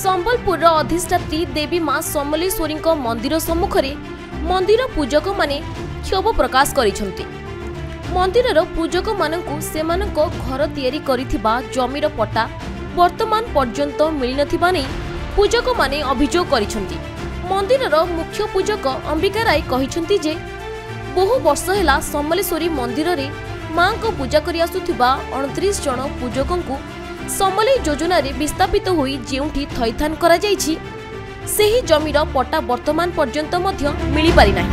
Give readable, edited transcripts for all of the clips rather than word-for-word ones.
संबलपुर अधिष्ठात्री देवी मां समलेश्वरी मंदिर सम्मुखरे मंदिर पूजक माने क्षोभ प्रकाश करिसेंति। मंदिरर पूजक मानकु सेमानक घर तैयारी करिथिबा जमीर पट्टा वर्तमान पर्यंत मिलि नथिबा नै पूजक माने अभियोग करिसेंति। मंदिरर मुख्य पूजक अंबिका राय कहिसेंति जे बहु वर्ष हेला समलेश्वरी मंदिर रे मां को पूजा करि आसुथिबा 29 जन पूजकंकु समलेई योजना रे विस्थापित होई जेउठी थैथान करा जाईछि सेही जमीर पट्टा वर्तमान पर्यंत मध्य मिलि पारि नाही।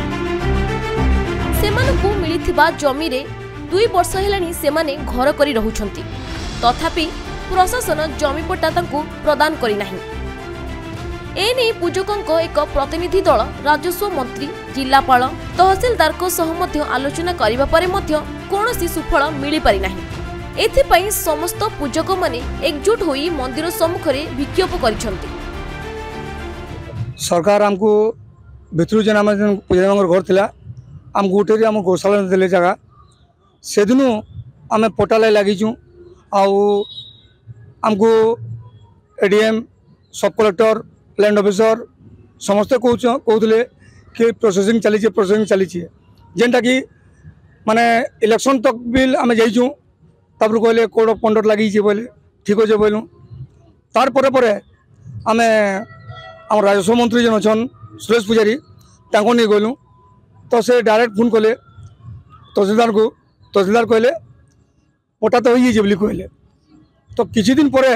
सेमानकु मिलिथिबा जमी रे 2 वर्ष हेलानी सेमाने घर करि रहुछंती, तथापि प्रशासन जमी पट्टा तांकु प्रदान करि नाही। एने पूजकंको एक प्रतिनिधि दल राजस्व मंत्री जिलापाल तहसीलदार को सह मध्य आलोचना करिबा परे मध्य कोनोसी सुफल मिलि पारि नाही। एथिपाई समस्त पूजक माने एकजुट होई मंदिर सम्मुखरे विक्षोभ करिसंती। सरकार हमको भितरु जन हम पूजा घर थिला हम गोटेरी हम गौशाला देले जगह से दिनु आम पटाले लगिचु आउ हमको एडीएम सब कलेक्टर लैंड ऑफिसर समस्ते कहते कि प्रोसेसिंग चली जेनटा कि माने इलेक्शन तक बिल आम जाइचु तापर कहले कोड ऑफ कंडक्ट लगी बोले ठीक अच्छे बोलूँ तार परे आम राजस्व मंत्री जन अच्छन सुरेश पूजारी तांको नहीं गलु तो से डायरेक्ट फोन कले तहसीलदार को तहसीलदार कहले पटा तो हो कहले तो किसी दिन पर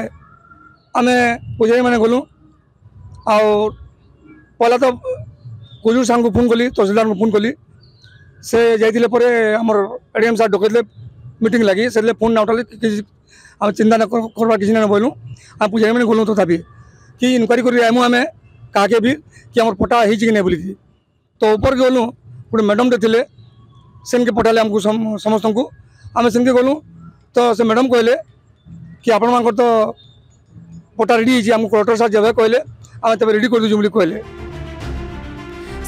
आम पूजारी मैंने गलु और पहला तो कुजूर सार को फोन कली तहसीलदार को फोन कली से जाइए आमर एडीएम सार डकैले मीटिंग लगी से फोन ना उठाले आम चिंता ना करवा किसी ना बोलूँ आम पूजारी मैंने गलु तथापि कि इनक्वारी करमु आम क्या भी कि आम पटा हो कि नहीं बोली तो ऊपर गलु गोटे मैडम टे थे से पठाले आमको समस्त को आम से गलु तो से मैडम कहले कि आपण तो पटा रेडी आम कलेक्टर साहब जब कहले आम तब रेडी कर दूँ कहले।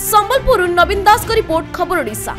संबलपुर नवीन दास को रिपोर्ट खबर ओडिशा।